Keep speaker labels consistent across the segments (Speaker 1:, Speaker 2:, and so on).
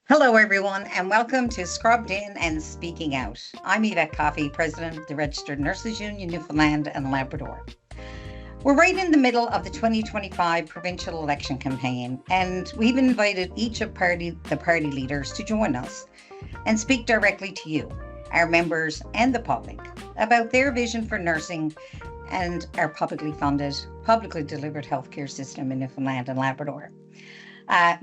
Speaker 1: Hello, everyone, and welcome to Scrubbed In and Speaking Out. I'm Yvette Coffey, President of the Registered Nurses Union, Newfoundland and Labrador. We're right in the middle of the 2025 provincial election campaign, and we've invited each of the party leaders to join us and speak directly to you, our members and the public, about their vision for nursing and our publicly funded, publicly delivered healthcare system in Newfoundland and Labrador.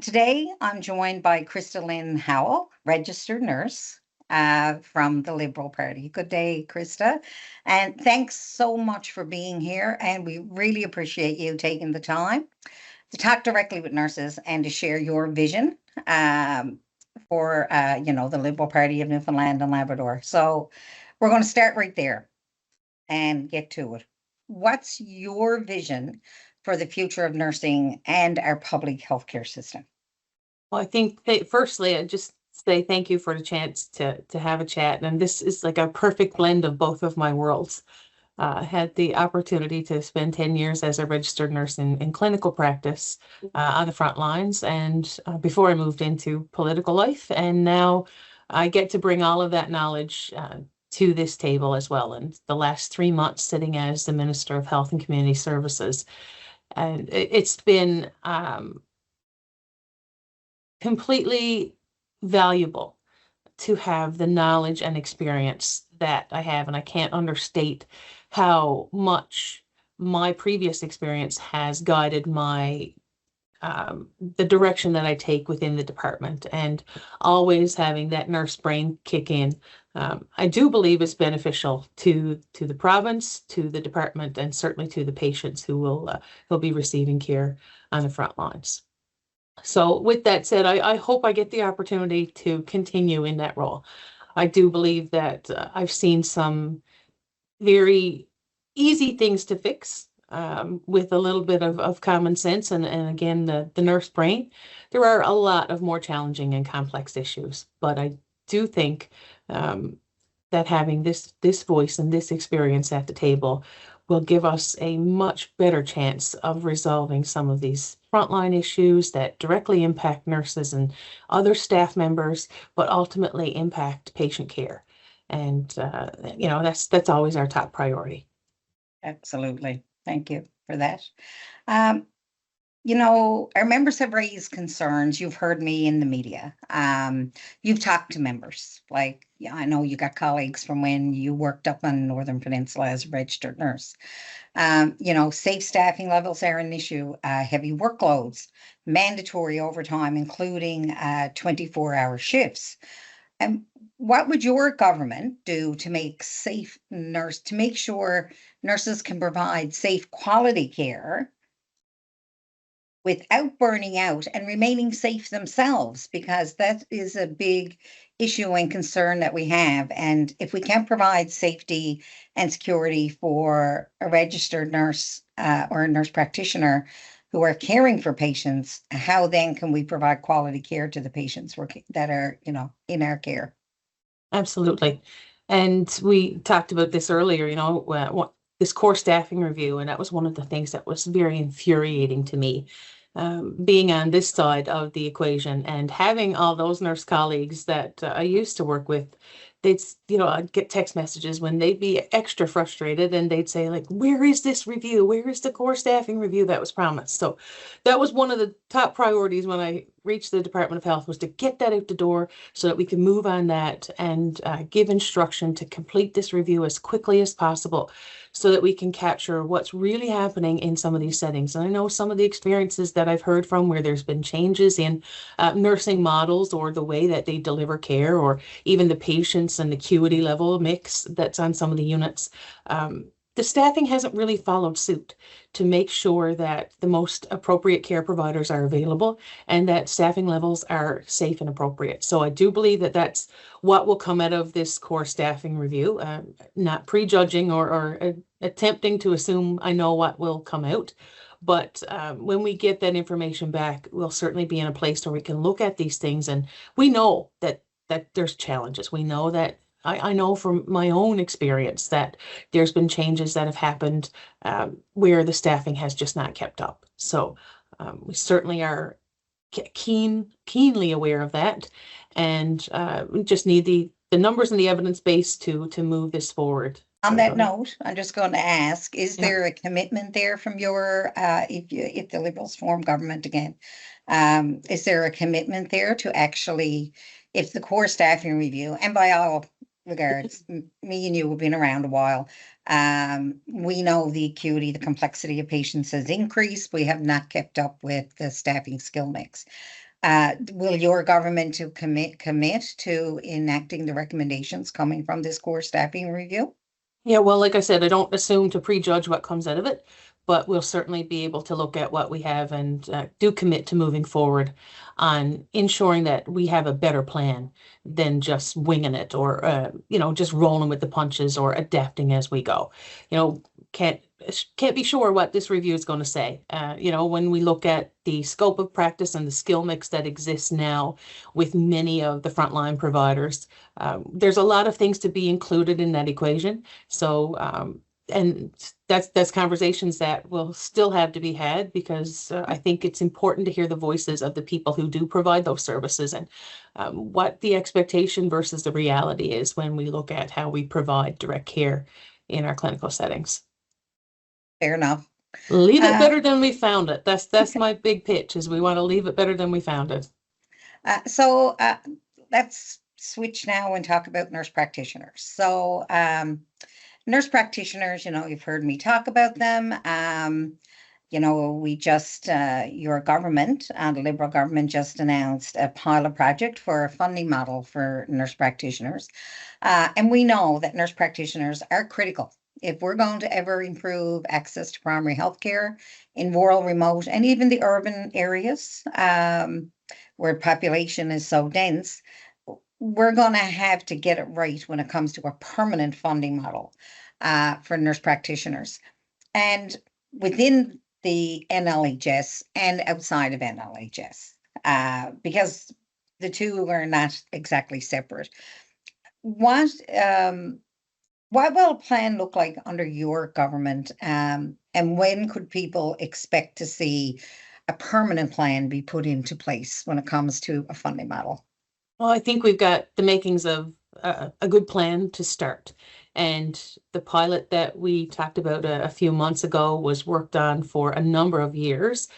Speaker 1: Today, I'm joined by Krista Lynn Howell, registered nurse from the Liberal Party. Good day, Krista. And thanks so much for being here. And we really appreciate you taking the time to talk directly with nurses and to share your vision for, the Liberal Party of Newfoundland and Labrador. So we're going to start right there and get to it. What's your vision for the future of nursing and our public healthcare system?
Speaker 2: Well, I think firstly, I just say thank you for the chance to have a chat. And this is like a perfect blend of both of my worlds. I had the opportunity to spend 10 years as a registered nurse in clinical practice on the front lines, and before I moved into political life. And now I get to bring all of that knowledge to this table as well. And the last 3 months sitting as the Minister of Health and Community Services. And it's been completely valuable to have the knowledge and experience that I have. And I can't understate how much my previous experience has guided my the direction that I take within the department, and always having that nurse brain kick in. I do believe it's beneficial to the province, to the department, and certainly to the patients who will be receiving care on the front lines. So with that said, I hope I get the opportunity to continue in that role. I do believe that I've seen some very easy things to fix with a little bit of common sense and again, the nurse brain. There are a lot of more challenging and complex issues, but I do think that having this voice and this experience at the table will give us a much better chance of resolving some of these frontline issues that directly impact nurses and other staff members, but ultimately impact patient care. And that's always our top priority.
Speaker 1: Absolutely. Thank you for that. Our members have raised concerns. You've heard me in the media. You've talked to members. I know you got colleagues from when you worked up on Northern Peninsula as a registered nurse. Safe staffing levels are an issue. Heavy workloads, mandatory overtime, including 24-hour shifts. And what would your government do to make sure nurses can provide safe, quality care without burning out and remaining safe themselves? Because that is a big issue and concern that we have. And if we can't provide safety and security for a registered nurse or a nurse practitioner who are caring for patients, how then can we provide quality care to the patients that are, in our care?
Speaker 2: Absolutely. And we talked about this earlier, this core staffing review, and that was one of the things that was very infuriating to me. Being on this side of the equation and having all those nurse colleagues that I used to work with, I'd get text messages when they'd be extra frustrated and they'd say, like, where is this review? Where is the core staffing review that was promised? So that was one of the top priorities when I reached the Department of Health, was to get that out the door so that we can move on that and give instruction to complete this review as quickly as possible so that we can capture what's really happening in some of these settings. And I know some of the experiences that I've heard from where there's been changes in nursing models or the way that they deliver care, or even the patients and the acuity level mix that's on some of the units. The staffing hasn't really followed suit to make sure that the most appropriate care providers are available and that staffing levels are safe and appropriate. So I do believe that that's what will come out of this core staffing review, not prejudging or attempting to assume I know what will come out. But when we get that information back, we'll certainly be in a place where we can look at these things. And we know that there's challenges. We know that I know from my own experience that there's been changes that have happened where the staffing has just not kept up. So we certainly are keenly aware of that, and we just need the numbers and the evidence base to move this forward.
Speaker 1: On that note, I'm just going to ask, is
Speaker 2: Yeah.
Speaker 1: there a commitment there from your, if the Liberals form government again, is there a commitment there to actually, if the core staffing review, and by all regards, me and you have been around a while, we know the acuity, the complexity of patients has increased. We have not kept up with the staffing skill mix. Will your government to commit to enacting the recommendations coming from this core staffing review?
Speaker 2: Yeah, well, like I said, I don't assume to prejudge what comes out of it, but we'll certainly be able to look at what we have and do commit to moving forward on ensuring that we have a better plan than just winging it or, just rolling with the punches or adapting as we go. Can't be sure what this review is going to say. When we look at the scope of practice and the skill mix that exists now with many of the frontline providers, there's a lot of things to be included in that equation. So, and that's conversations that will still have to be had, because I think it's important to hear the voices of the people who do provide those services and what the expectation versus the reality is when we look at how we provide direct care in our clinical settings.
Speaker 1: Fair enough.
Speaker 2: Leave it better than we found it. That's my big pitch, is we want to leave it better than we found it.
Speaker 1: So let's switch now and talk about nurse practitioners. So nurse practitioners, you've heard me talk about them. We just, your government, the Liberal government, just announced a pilot project for a funding model for nurse practitioners. And we know that nurse practitioners are critical if we're going to ever improve access to primary health care in rural, remote, and even the urban areas where population is so dense. We're going to have to get it right when it comes to a permanent funding model for nurse practitioners. And within the NLHS and outside of NLHS, because the two are not exactly separate. What will a plan look like under your government, and when could people expect to see a permanent plan be put into place when it comes to a funding model?
Speaker 2: Well, I think we've got the makings of a good plan to start. And the pilot that we talked about a few months ago was worked on for a number of years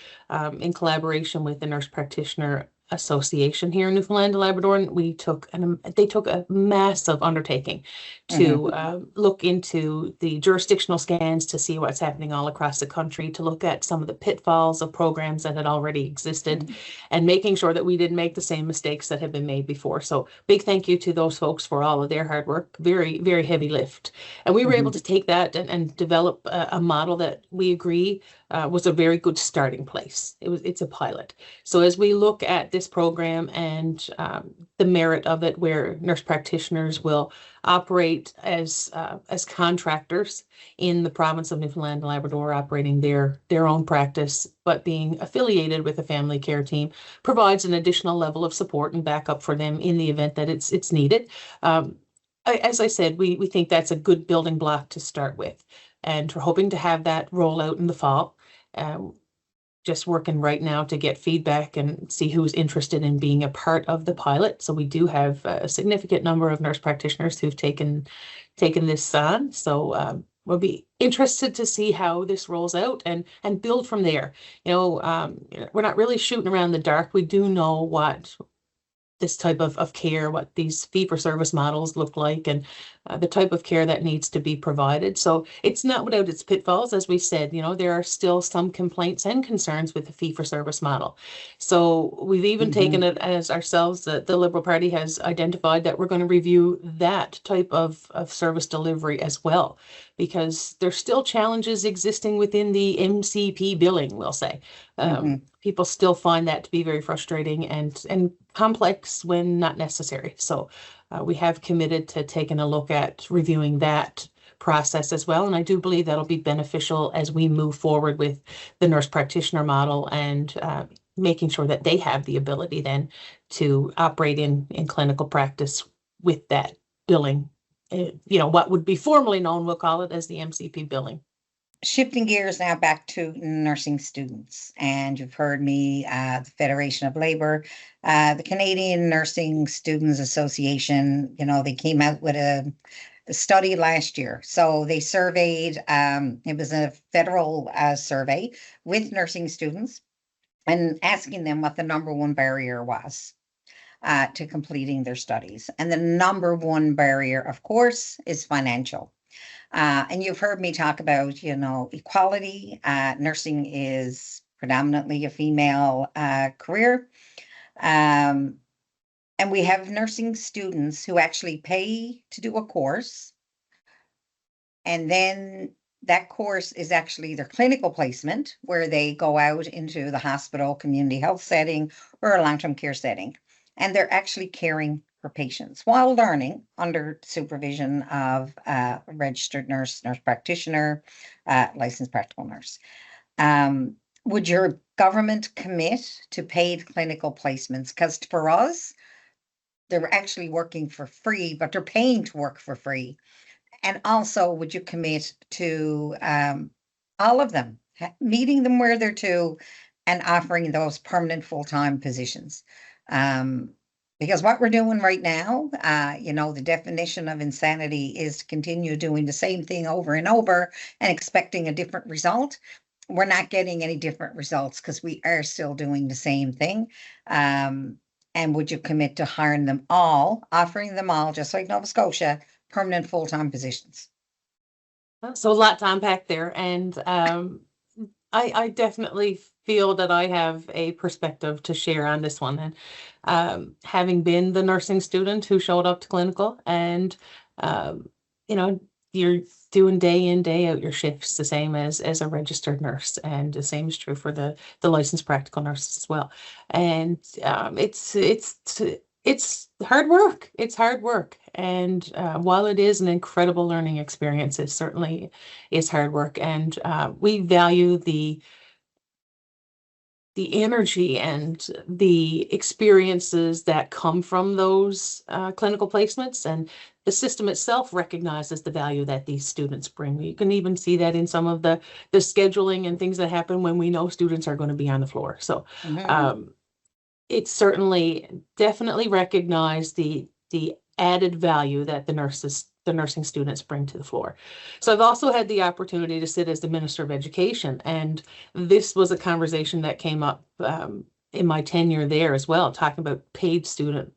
Speaker 2: in collaboration with the Nurse Practitioner Association here in Newfoundland and Labrador. And they took a massive undertaking to look into the jurisdictional scans to see what's happening all across the country, to look at some of the pitfalls of programs that had already existed, and making sure that we didn't make the same mistakes that have been made before. So big thank you to those folks for all of their hard work. Very, very heavy lift. And we were able to take that and develop a model that we agree was a very good starting place. It's a pilot. So as we look at this program and the merit of it, where nurse practitioners will operate as contractors in the province of Newfoundland and Labrador, operating their own practice, but being affiliated with a family care team, provides an additional level of support and backup for them in the event that it's needed. As I said, we think that's a good building block to start with, and we're hoping to have that roll out in the fall. Just working right now to get feedback and see who's interested in being a part of the pilot. So we do have a significant number of nurse practitioners who've taken this on. So we'll be interested to see how this rolls out and build from there. We're not really shooting around the dark. We do know what this type of care, what these fee-for-service models look like, and the type of care that needs to be provided. So it's not without its pitfalls. As we said, there are still some complaints and concerns with the fee-for-service model. So we've even taken it as ourselves that the Liberal Party has identified that we're going to review that type of service delivery as well, because there's still challenges existing within the MCP billing, we'll say. People still find that to be very frustrating and complex when not necessary. So we have committed to taking a look at reviewing that process as well. And I do believe that'll be beneficial as we move forward with the nurse practitioner model and making sure that they have the ability then to operate in clinical practice with that billing, what would be formally known, we'll call it as the MCP billing.
Speaker 1: shifting gears now back to nursing students, and you've heard me, the Federation of Labour, the Canadian Nursing Students Association, they came out with a study last year. So they surveyed, it was a federal survey with nursing students and asking them what the number one barrier was to completing their studies. And the number one barrier, of course, is financial. And you've heard me talk about, equality. Nursing is predominantly a female career. And we have nursing students who actually pay to do a course. And then that course is actually their clinical placement, where they go out into the hospital, community health setting, or a long-term care setting. And they're actually caring for patients while learning under supervision of a registered nurse, nurse practitioner, licensed practical nurse. Would your government commit to paid clinical placements? Because for us, they're actually working for free, but they're paying to work for free. And also, would you commit to all of them, meeting them where they're to, and offering those permanent full-time positions? Because what we're doing right now, the definition of insanity is to continue doing the same thing over and over and expecting a different result. We're not getting any different results because we are still doing the same thing. And would you commit to hiring them all, offering them all, just like Nova Scotia, permanent full-time positions?
Speaker 2: So a lot to unpack there. And I definitely feel that I have a perspective to share on this one. And having been the nursing student who showed up to clinical, and you're doing day in, day out your shifts the same as a registered nurse, and the same is true for the licensed practical nurses as well. And it's hard work. It's hard work. And while it is an incredible learning experience, it certainly is hard work. And we value the energy and the experiences that come from those clinical placements. And the system itself recognizes the value that these students bring. You can even see that in some of the scheduling and things that happen when we know students are going to be on the floor. So it's certainly definitely recognize the added value that the nursing students bring to the floor. So I've also had the opportunity to sit as the Minister of Education, and this was a conversation that came up in my tenure there as well, talking about paid student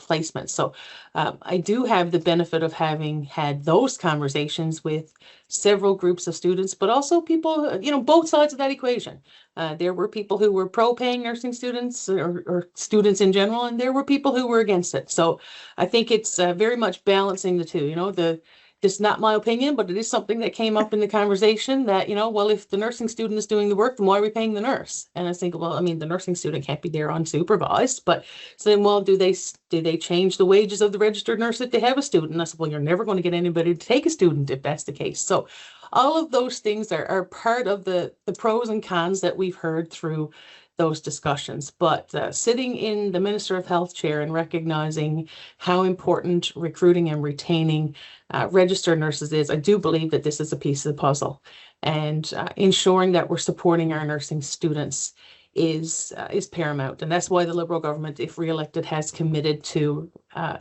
Speaker 2: placements. So I do have the benefit of having had those conversations with several groups of students, but also people, both sides of that equation. There were people who were pro-paying nursing students or students in general, and there were people who were against it. So I think it's very much balancing the two. It's not my opinion, but it is something that came up in the conversation that, well, if the nursing student is doing the work, then why are we paying the nurse? And I think, well, I mean, the nursing student can't be there unsupervised, but so then, well, do they change the wages of the registered nurse if they have a student? And I said, well, you're never going to get anybody to take a student if that's the case. So all of those things are part of the pros and cons that we've heard through those discussions. But sitting in the Minister of Health chair and recognizing how important recruiting and retaining registered nurses is, I do believe that this is a piece of the puzzle, and ensuring that we're supporting our nursing students is paramount. And that's why the Liberal government, if re-elected, has committed to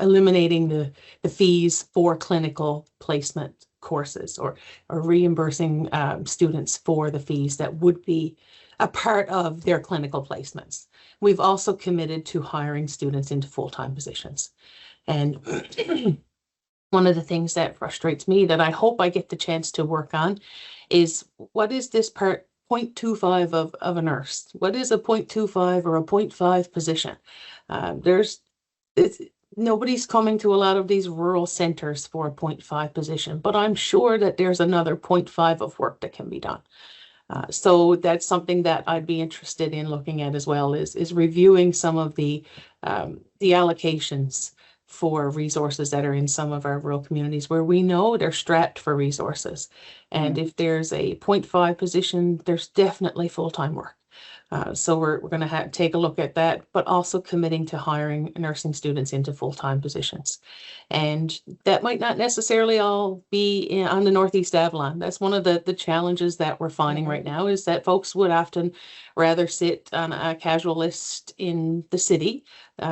Speaker 2: eliminating the fees for clinical placement courses, or reimbursing students for the fees that would be a part of their clinical placements. We've also committed to hiring students into full-time positions. And one of the things that frustrates me that I hope I get the chance to work on is, what is this part 0.25 of a nurse? What is a 0.25 or a 0.5 position? Nobody's coming to a lot of these rural centers for a 0.5 position, but I'm sure that there's another 0.5 of work that can be done. So that's something that I'd be interested in looking at as well, is reviewing some of the allocations for resources that are in some of our rural communities where we know they're strapped for resources. And if there's a 0.5 position, there's definitely full-time work. So we're going to take a look at that, but also committing to hiring nursing students into full-time positions. And that might not necessarily all be on the Northeast Avalon. That's one of the challenges that we're finding right now, is that folks would often rather sit on a casual list in the city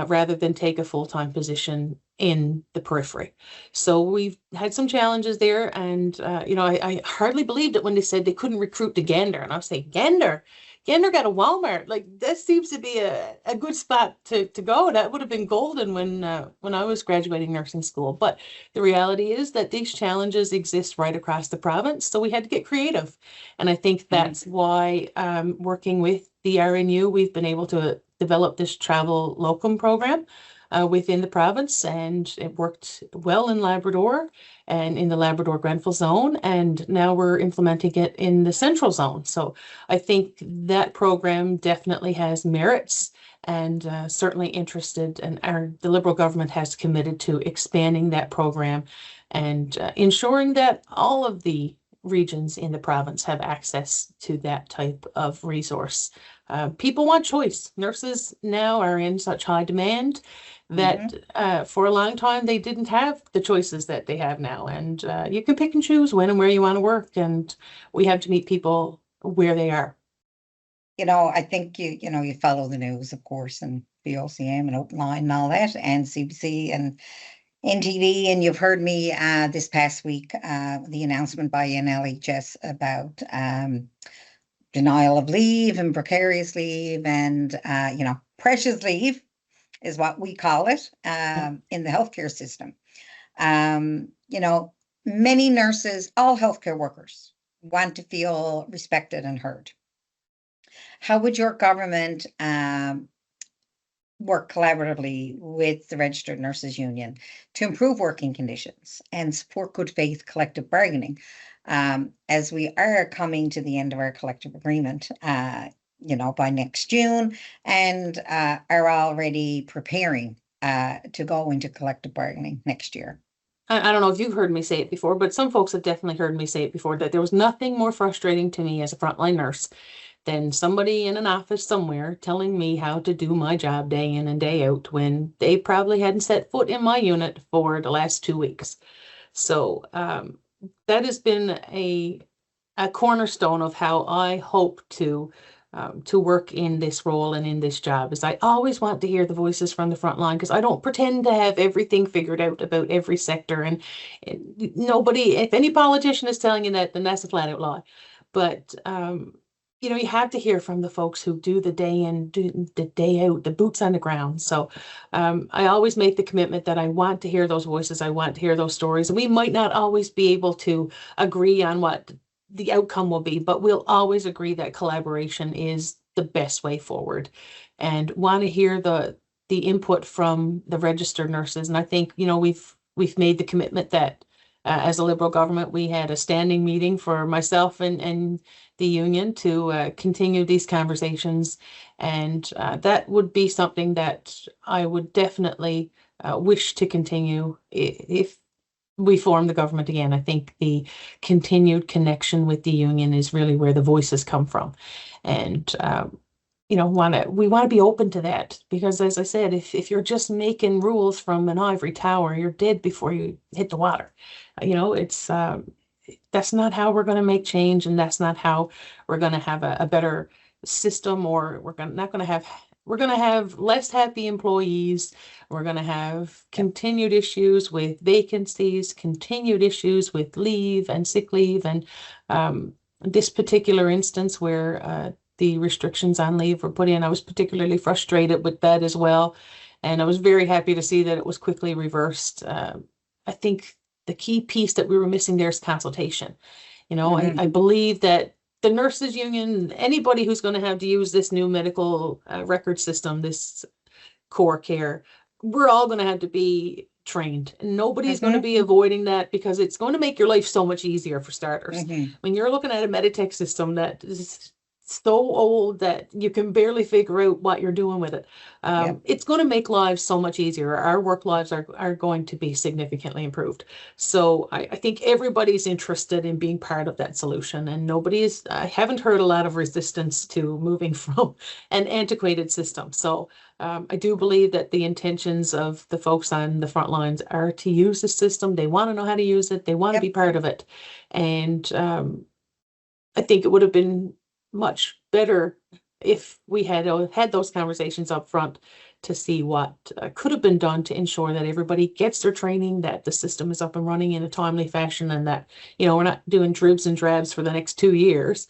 Speaker 2: rather than take a full-time position in the periphery. So we've had some challenges there. And, I hardly believed it when they said they couldn't recruit to Gander. And I was saying, Gander got a Walmart. Like, that seems to be a good spot to go. That would have been golden when I was graduating nursing school. But the reality is that these challenges exist right across the province. So we had to get creative. And I think that's why, working with the RNU, we've been able to develop this travel locum program within the province, and it worked well in Labrador and in the Labrador Grenfell zone, and now we're implementing it in the Central zone. So I think that program definitely has merits, and certainly interested, and the Liberal government has committed to expanding that program and ensuring that all of the regions in the province have access to that type of resource. People want choice. Nurses now are in such high demand that for a long time they didn't have the choices that they have now. And you can pick and choose when and where you want to work. And we have to meet people where they are.
Speaker 1: I think you follow the news, of course, and VOCM and Open Line and all that, and CBC and NTV, and you've heard me this past week, the announcement by NLHS about denial of leave and precarious leave and, precious leave is what we call it in the healthcare system. Many nurses, all healthcare workers, want to feel respected and heard. How would your government work collaboratively with the Registered Nurses Union to improve working conditions and support good faith collective bargaining, as we are coming to the end of our collective agreement, by next June, and are already preparing to go into collective bargaining next year?
Speaker 2: I don't know if you've heard me say it before, but some folks have definitely heard me say it before, that there was nothing more frustrating to me as a frontline nurse than somebody in an office somewhere telling me how to do my job day in and day out when they probably hadn't set foot in my unit for the last 2 weeks. So that has been a cornerstone of how I hope to work in this role and in this job, is I always want to hear the voices from the front line, because I don't pretend to have everything figured out about every sector. And nobody, if any politician is telling you that, then that's a flat out lie. But you have to hear from the folks who do the day in, do the day out, the boots on the ground. So I always make the commitment that I want to hear those voices. I want to hear those stories. And we might not always be able to agree on what the outcome will be, but we'll always agree that collaboration is the best way forward, and want to hear the input from the registered nurses. And I think, we've made the commitment that as a Liberal government, we had a standing meeting for myself and the union to continue these conversations. And that would be something that I would definitely wish to continue if we form the government again. I think the continued connection with the union is really where the voices come from. And we want to be open to that, because, as I said, if you're just making rules from an ivory tower, you're dead before you hit the water. It's that's not how we're going to make change, and that's not how we're going to have a better system, or we're going to have less happy employees. We're going to have continued issues with vacancies, continued issues with leave and sick leave, and this particular instance where the restrictions on leave were put in, I was particularly frustrated with that as well. And I was very happy to see that it was quickly reversed. I think the key piece that we were missing there is consultation. I believe that the nurses union, anybody who's going to have to use this new medical record system, this core care, we're all going to have to be trained. And nobody's going to be avoiding that, because it's going to make your life so much easier for starters. When you're looking at a Meditech system that is so old that you can barely figure out what you're doing with it.
Speaker 1: Yep.
Speaker 2: It's going to make lives so much easier. Our work lives are going to be significantly improved. So I think everybody's interested in being part of that solution, and I haven't heard a lot of resistance to moving from an antiquated system. So I do believe that the intentions of the folks on the front lines are to use the system. They want to know how to use it. They want to be part of it. And I think it would have been much better if we had those conversations up front to see what could have been done to ensure that everybody gets their training, that the system is up and running in a timely fashion, and that, we're not doing dribs and drabs for the next 2 years.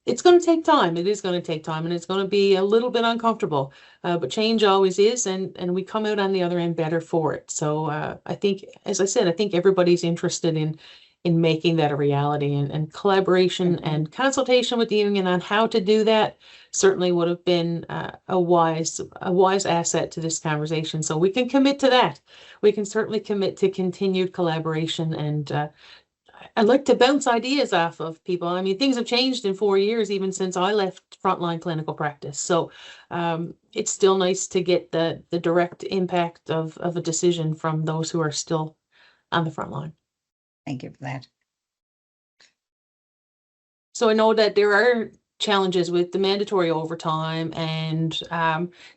Speaker 2: It's going to take time. It is going to take time, and it's going to be a little bit uncomfortable, but change always is, and we come out on the other end better for it. So I think, as I said, I think everybody's interested in making that a reality, and collaboration and consultation with the union on how to do that certainly would have been a wise asset to this conversation. So we can commit to that. We can certainly commit to continued collaboration, and I'd like to bounce ideas off of people. I mean, things have changed in 4 years, even since I left frontline clinical practice. So it's still nice to get the direct impact of a decision from those who are still on the front line.
Speaker 1: Thank you for that.
Speaker 2: So I know that there are challenges with the mandatory overtime and,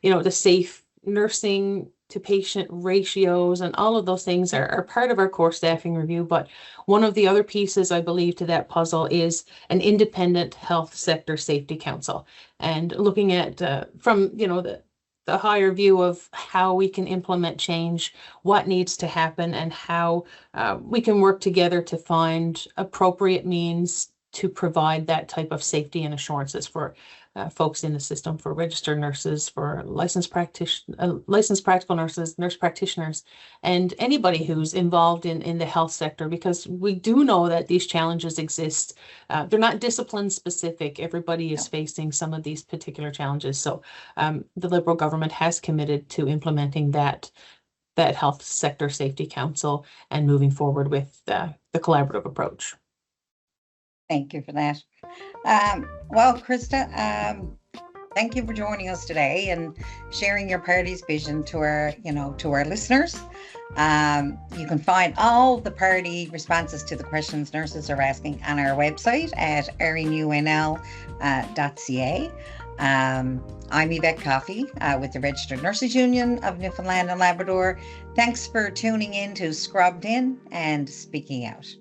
Speaker 2: the safe nursing to patient ratios, and all of those things are part of our core staffing review. But one of the other pieces, I believe, to that puzzle is an independent health sector safety council, and looking at from, the higher view of how we can implement change, what needs to happen, and how we can work together to find appropriate means to provide that type of safety and assurances for folks in the system, for registered nurses, for licensed practical nurses, nurse practitioners, and anybody who's involved in the health sector, because we do know that these challenges exist. They're not discipline specific. Everybody is facing some of these particular challenges. So the Liberal government has committed to implementing that health sector safety council and moving forward with the collaborative approach.
Speaker 1: Thank you for that. Well, Krista, thank you for joining us today and sharing your party's vision to our listeners. You can find all the party responses to the questions nurses are asking on our website at rnunl.ca. I'm Yvette Coffey with the Registered Nurses Union of Newfoundland and Labrador. Thanks for tuning in to Scrubbed In and Speaking Out.